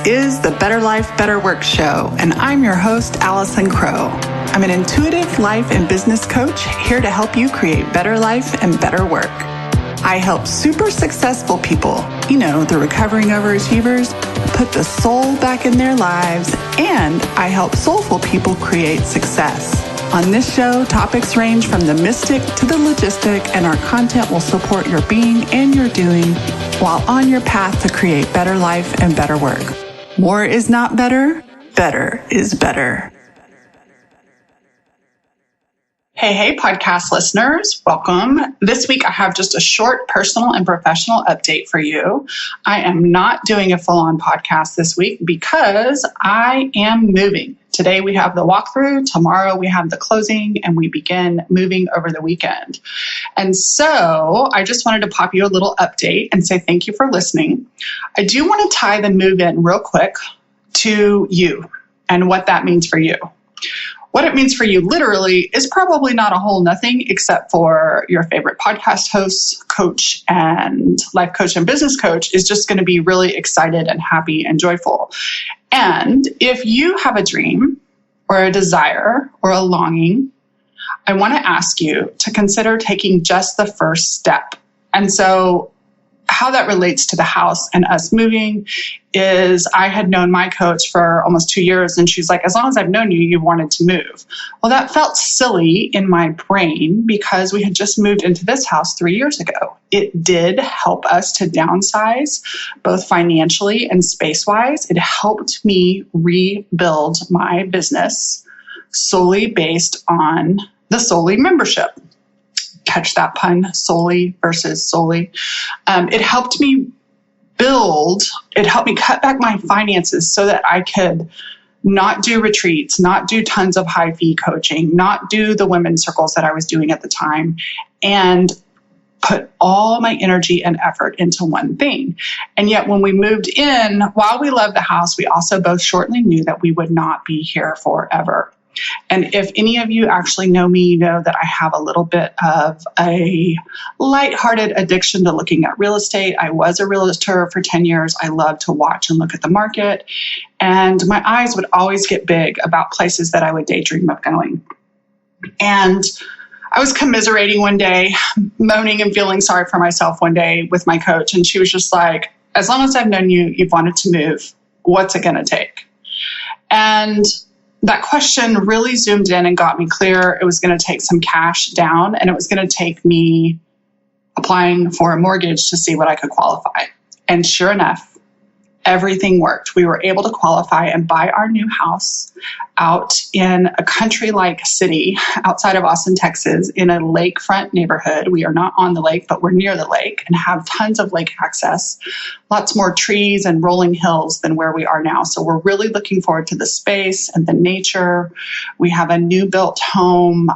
is the Better Life, Better Work show, and I'm your host, Allison Crow. I'm an intuitive life and business coach here to help you create better life and better work. I help super successful people, the recovering overachievers, put the soul back in their lives, and I help soulful people create success. On this show, topics range from the mystic to the logistic, and our content will support your being and your doing while on your path to create better life and better work. More is not better. Better is better. Hey, podcast listeners, welcome. This week I have just a short personal and professional update for you. I am not doing a full-on podcast this week because I am moving. Today we have the walkthrough, tomorrow we have the closing, and we begin moving over the weekend. And so I just wanted to pop you a little update and say thank you for listening. I do want to tie the move in real quick to you and what that means for you. What it means for you literally is probably not a whole nothing except for your favorite podcast host, coach, and life coach and business coach is just going to be really excited and happy and joyful. And if you have a dream or a desire or a longing, I want to ask you to consider taking just the first step. And so how that relates to the house and us moving is I had known my coach for almost 2 years, and she's like, as long as I've known you, you wanted to move. Well, that felt silly in my brain because we had just moved into this house 3 years ago. It did help us to downsize, both financially and space-wise. It helped me rebuild my business solely based on the Solely membership. Catch that pun, solely versus solely. It helped me cut back my finances so that I could not do retreats, not do tons of high fee coaching, not do the women's circles that I was doing at the time, and put all my energy and effort into one thing. And yet when we moved in, while we loved the house, we also both shortly knew that we would not be here forever. And if any of you actually know me, you know that I have a little bit of a lighthearted addiction to looking at real estate. I was a realtor for 10 years. I love to watch and look at the market. And my eyes would always get big about places that I would daydream of going. And I was commiserating one day, moaning and feeling sorry for myself one day with my coach. And she was just like, as long as I've known you, you've wanted to move. What's it going to take? And that question really zoomed in and got me clear. It was going to take some cash down, and it was going to take me applying for a mortgage to see what I could qualify. And sure enough, everything worked. We were able to qualify and buy our new house out in a country-like city outside of Austin, Texas, in a lakefront neighborhood. We are not on the lake, but we're near the lake and have tons of lake access, lots more trees and rolling hills than where we are now. So we're really looking forward to the space and the nature. We have a new built home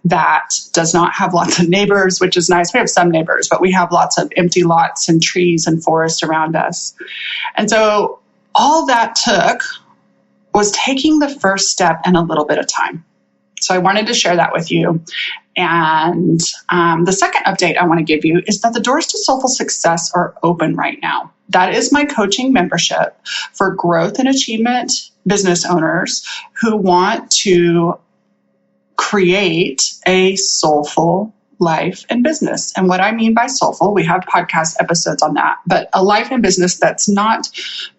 that does not have lots of neighbors, which is nice. We have some neighbors, but we have lots of empty lots and trees and forest around us. And so all that took was taking the first step and a little bit of time. So I wanted to share that with you. And the second update I want to give you is that the doors to soulful success are open right now. That is my coaching membership for growth and achievement business owners who want to create a soulful life and business. And what I mean by soulful, we have podcast episodes on that, but a life and business that's not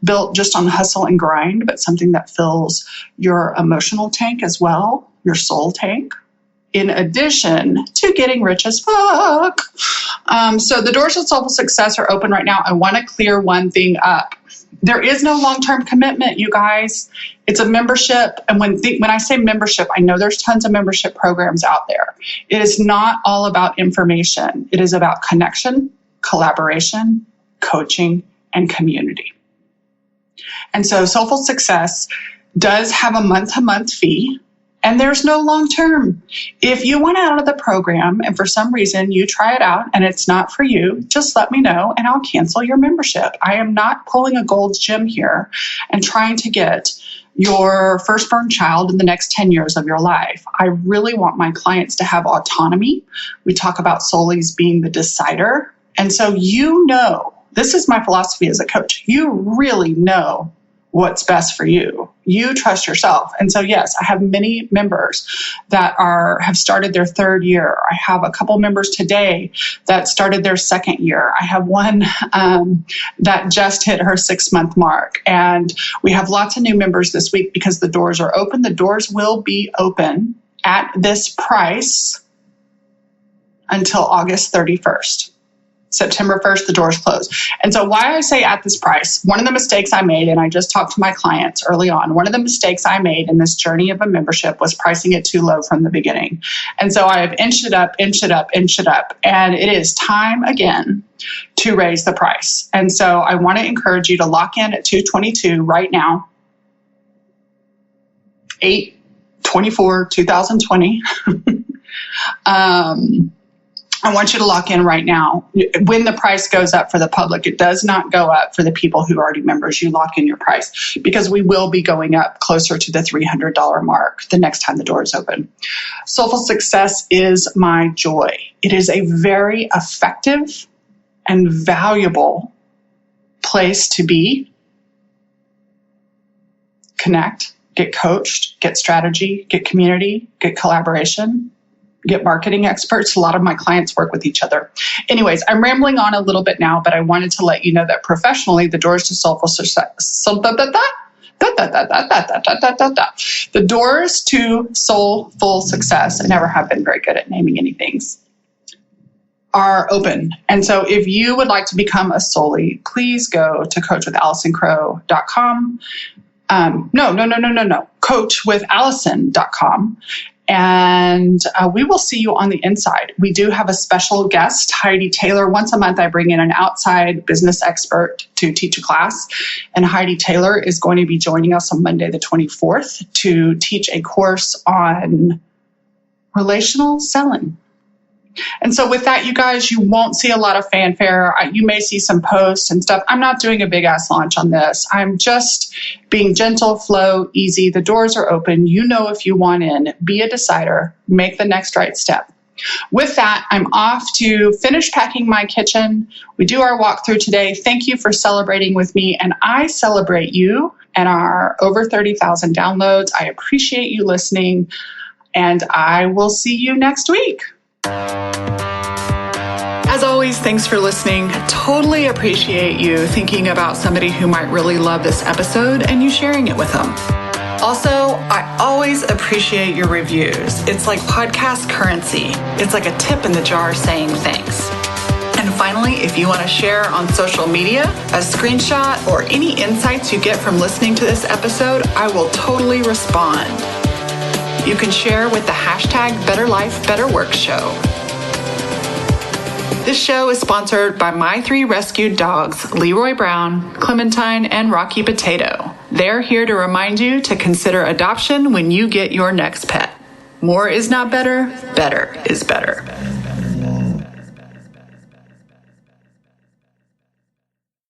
built just on hustle and grind, but something that fills your emotional tank as well, your soul tank, in addition to getting rich as fuck. So the doors of soulful success are open right now. I want to clear one thing up. There is no long-term commitment, you guys. It's a membership. And when I say membership, I know there's tons of membership programs out there. It is not all about information. It is about connection, collaboration, coaching, and community. And so Soulful Success does have a month-to-month fee. And there's no long term. If you want out of the program and for some reason you try it out and it's not for you, just let me know and I'll cancel your membership. I am not pulling a Gold's Gym here and trying to get your firstborn child in the next 10 years of your life. I really want my clients to have autonomy. We talk about soulies being the decider. And so this is my philosophy as a coach. You really know what's best for you. You trust yourself. And so, yes, I have many members that have started their third year. I have a couple members today that started their second year. I have one that just hit her 6-month mark. And we have lots of new members this week because the doors are open. The doors will be open at this price until August 31st. September 1st, the doors close. And so why I say at this price, one of the mistakes I made, and I just talked to my clients early on, one of the mistakes I made in this journey of a membership was pricing it too low from the beginning. And so I have inched it up, and it is time again to raise the price. And so I want to encourage you to lock in at $222 right now, 8/24/2020. I want you to lock in right now. When the price goes up for the public, it does not go up for the people who are already members. You lock in your price because we will be going up closer to the $300 mark the next time the doors open. Soulful Success is my joy. It is a very effective and valuable place to be, connect, get coached, get strategy, get community, get collaboration, get marketing experts. A lot of my clients work with each other. Anyways, I'm rambling on a little bit now, but I wanted to let you know that professionally, the doors to soulful success, the doors to soulful success, I never have been very good at naming any things, are open. And so if you would like to become a Soully, please go to coachwithallisoncrow.com. coachwithallison.com. And we will see you on the inside. We do have a special guest, Heidi Taylor. Once a month, I bring in an outside business expert to teach a class. And Heidi Taylor is going to be joining us on Monday, the 24th, to teach a course on relational selling. And so with that, you guys, you won't see a lot of fanfare. You may see some posts and stuff. I'm not doing a big ass launch on this. I'm just being gentle, flow, easy. The doors are open. You know if you want in. Be a decider. Make the next right step. With that, I'm off to finish packing my kitchen. We do our walkthrough today. Thank you for celebrating with me, and I celebrate you and our over 30,000 downloads. I appreciate you listening, and I will see you next week. As always, thanks for listening. Totally appreciate you thinking about somebody who might really love this episode and you sharing it with them. Also, I always appreciate your reviews. It's like podcast currency. It's like a tip in the jar saying thanks. And finally, if you want to share on social media, a screenshot, or any insights you get from listening to this episode, I will totally respond. You can share with the hashtag BetterLifeBetterWorkShow. This show is sponsored by my 3 rescued dogs, Leroy Brown, Clementine, and Rocky Potato. They're here to remind you to consider adoption when you get your next pet. More is not better, better is better.